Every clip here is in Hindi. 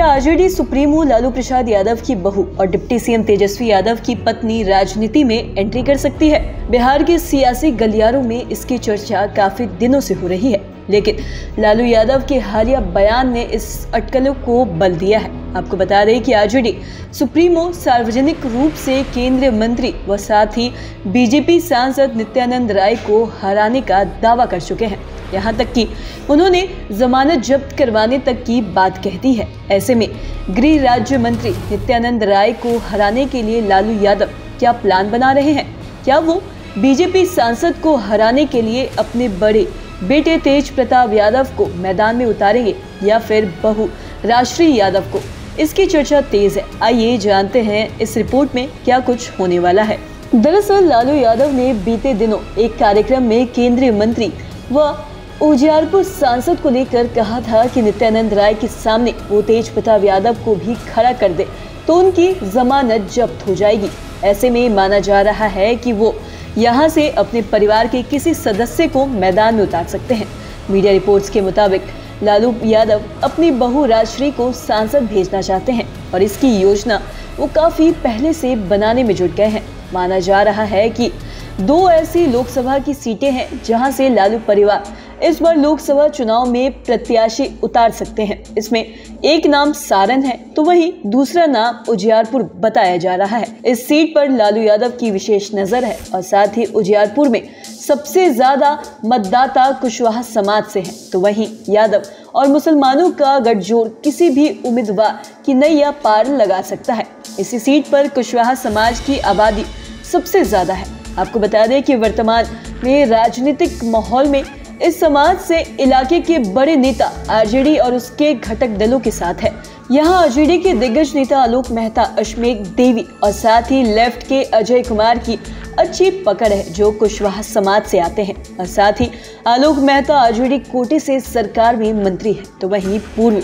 क्या आरजेडी सुप्रीमो लालू प्रसाद यादव की बहू और डिप्टी सीएम तेजस्वी यादव की पत्नी राजनीति में एंट्री कर सकती है? बिहार के सियासी गलियारों में इसकी चर्चा काफी दिनों से हो रही है, लेकिन लालू यादव के हालिया बयान ने इस अटकलों को बल दिया है। आपको बता दें कि आरजेडी सुप्रीमो सार्वजनिक रूप से केंद्रीय मंत्री व साथ ही बीजेपी सांसद नित्यानंद राय को हराने का दावा कर चुके हैं। यहाँ तक कि उन्होंने जमानत जब्त करवाने तक की बात कह दी है। ऐसे में गृह राज्य मंत्री नित्यानंद राय को हराने के लिए लालू यादव क्या प्लान बना रहे हैं? क्या वो बीजेपी सांसद को हराने के लिए अपने बड़े बेटे तेज प्रताप यादव को मैदान में उतारेंगे या फिर बहू राजश्री यादव को? इसकी चर्चा तेज है। आइए जानते हैं इस रिपोर्ट में क्या कुछ होने वाला है। दरअसल लालू यादव ने बीते दिनों एक कार्यक्रम में केंद्रीय मंत्री व उजियारपुर सांसद को लेकर कहा था कि नित्यानंद राय के सामने वो तेज प्रताप यादव को भी खड़ा कर दे तो उनकी जमानत जब्त हो जाएगी। ऐसे में माना जा रहा है कि वो यहाँ से अपने परिवार के किसी सदस्य को मैदान में उतार सकते हैं। मीडिया रिपोर्ट्स के मुताबिक लालू यादव अपनी बहू राजश्री को सांसद भेजना चाहते हैं और इसकी योजना वो काफी पहले से बनाने में जुट गए हैं। माना जा रहा है कि 2 ऐसी लोकसभा की सीटें हैं जहां से लालू परिवार इस बार लोकसभा चुनाव में प्रत्याशी उतार सकते हैं। इसमें एक नाम सारण है तो वहीं दूसरा नाम उजियारपुर बताया जा रहा है। इस सीट पर लालू यादव की विशेष नजर है और साथ ही उजियारपुर में सबसे ज्यादा मतदाता कुशवाहा समाज से हैं, तो वहीं यादव और मुसलमानों का गठजोड़ किसी भी उम्मीदवार की नैया पार लगा सकता है। इसी सीट पर कुशवाहा समाज की आबादी सबसे ज्यादा है। आपको बता दें कि वर्तमान में राजनीतिक माहौल में इस समाज से इलाके के बड़े नेता आरजेडी और उसके घटक दलों के साथ है। यहाँ आरजेडी के दिग्गज नेता आलोक मेहता, अश्मेक देवी और साथ ही लेफ्ट के अजय कुमार की अच्छी पकड़ है जो कुशवाहा समाज से आते हैं। और साथ ही आलोक मेहता आरजेडी कोटे से सरकार में मंत्री है, तो वहीं पूर्व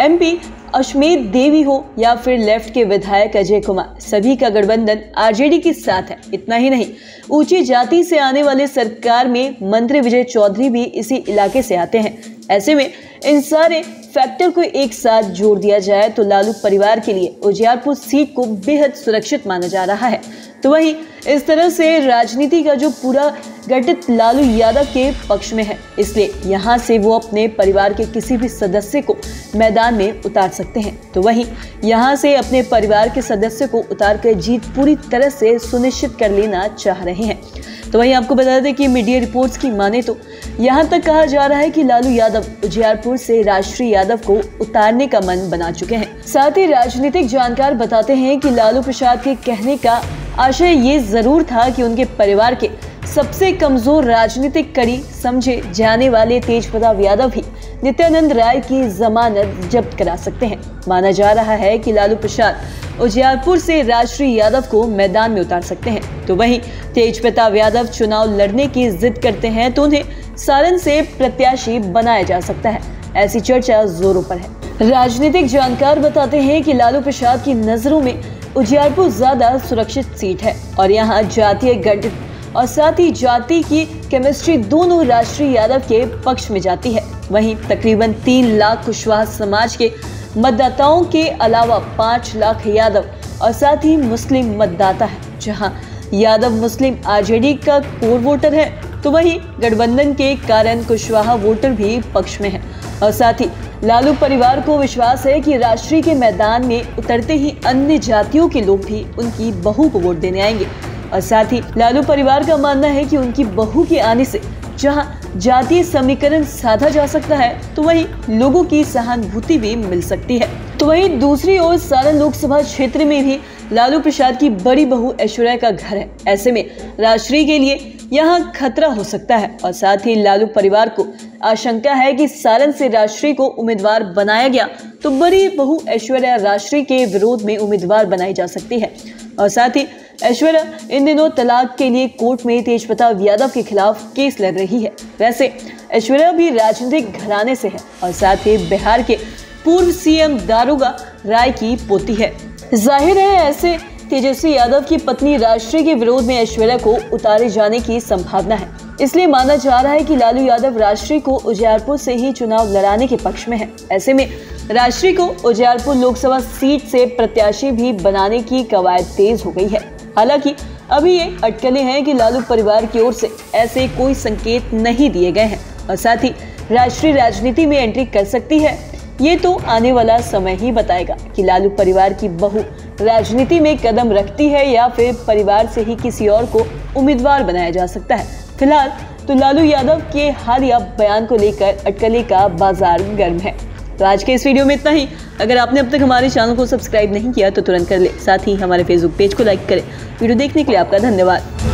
एमपी अश्मेक देवी हो या फिर लेफ्ट के विधायक अजय कुमार, सभी का गठबंधन आरजेडी के साथ है। इतना ही नहीं, ऊंची जाति से आने वाले सरकार में मंत्री विजय चौधरी भी इसी इलाके से आते हैं। ऐसे में इन सारे फैक्टर को एक साथ जोड़ दिया जाए तो लालू परिवार के लिए उजियारपुर सीट को बेहद सुरक्षित माना जा रहा है। तो वहीं इस तरह से राजनीति का जो पूरा गठित लालू यादव के पक्ष में है, इसलिए यहाँ से वो अपने परिवार के किसी भी सदस्य को मैदान में उतार सकते हैं। तो वहीं यहाँ से अपने परिवार के सदस्य को उतार कर जीत पूरी तरह से सुनिश्चित कर लेना चाह रहे हैं। तो वहीं आपको बता दें कि मीडिया रिपोर्ट्स की माने तो यहाँ तक कहा जा रहा है कि लालू यादव उजियारपुर से राजश्री यादव को उतारने का मन बना चुके हैं। साथ ही राजनीतिक जानकार बताते हैं कि लालू प्रसाद के कहने का आशय ये जरूर था कि उनके परिवार के सबसे कमजोर राजनीतिक कड़ी समझे जाने वाले तेज प्रताप यादव ही नित्यानंद राय की जमानत जब्त करा सकते हैं। माना जा रहा है कि लालू प्रसाद उजियारपुर से राजश्री यादव को मैदान में उतार सकते हैं। तो वहीं तेज प्रताप यादव चुनाव लड़ने की जिद करते हैं तो उन्हें सारण से प्रत्याशी बनाया जा सकता है। ऐसी चर्चा जोरों पर है। राजनीतिक जानकार बताते हैं कि लालू प्रसाद की नजरों में उजियारपुर ज्यादा सुरक्षित सीट है और यहाँ जातीय गठित और साथ ही जाति की केमिस्ट्री दोनों राजश्री यादव के पक्ष में जाती है। वहीं तकरीबन 3 लाख कुशवाहा समाज के मतदाताओं के अलावा 5 लाख यादव और साथ ही मुस्लिम मतदाता है। जहां यादव मुस्लिम आरजेडी का कोर वोटर है, तो वहीं गठबंधन के कारण कुशवाहा वोटर भी पक्ष में है। और साथ ही लालू परिवार को विश्वास है कि राजश्री के मैदान में उतरते ही अन्य जातियों के लोग भी उनकी बहू को वोट देने आएंगे। और साथ ही लालू परिवार का मानना है कि उनकी बहू के आने से जहां जातीय समीकरण साधा जा सकता है, तो वहीं लोगों की सहानुभूति भी मिल सकती है। तो वहीं दूसरी ओर सारण लोकसभा क्षेत्र में भी लालू प्रसाद की बड़ी बहू ऐश्वर्या का घर है। ऐसे में राजश्री के लिए यहाँ खतरा हो सकता है और साथ ही लालू परिवार को आशंका है कि सारण से राजश्री को उम्मीदवार बनाया गया तो बड़ी बहू ऐश्वर्या राजश्री के विरोध में उम्मीदवार बनाई जा सकती है। और साथ ही ऐश्वर्या इन दिनों तलाक के लिए कोर्ट में तेज प्रताप यादव के खिलाफ केस लड़ रही है। वैसे ऐश्वर्या भी राजनीतिक घराने से है और साथ ही बिहार के पूर्व सीएम दारोगा राय की पोती है। जाहिर है ऐसे तेजस्वी यादव की पत्नी राजश्री के विरोध में ऐश्वर्या को उतारे जाने की संभावना है। इसलिए माना जा रहा है कि लालू यादव राजश्री को उजियारपुर से ही चुनाव लड़ाने के पक्ष में है। ऐसे में राष्ट्रीय को उजियारपुर लोकसभा सीट से प्रत्याशी भी बनाने की कवायद तेज हो गई है। हालांकि अभी ये अटकलें हैं कि लालू परिवार की ओर से ऐसे कोई संकेत नहीं दिए गए हैं और साथ ही राष्ट्रीय राजनीति में एंट्री कर सकती है। ये तो आने वाला समय ही बताएगा कि लालू परिवार की बहू राजनीति में कदम रखती है या फिर परिवार से ही किसी और को उम्मीदवार बनाया जा सकता है। फिलहाल तो लालू यादव के हालिया बयान को लेकर अटकलें का बाजार गर्म है। तो आज के इस वीडियो में इतना ही। अगर आपने अब तक हमारे चैनल को सब्सक्राइब नहीं किया तो तुरंत कर ले। साथ ही हमारे फेसबुक पेज को लाइक करें। वीडियो देखने के लिए आपका धन्यवाद।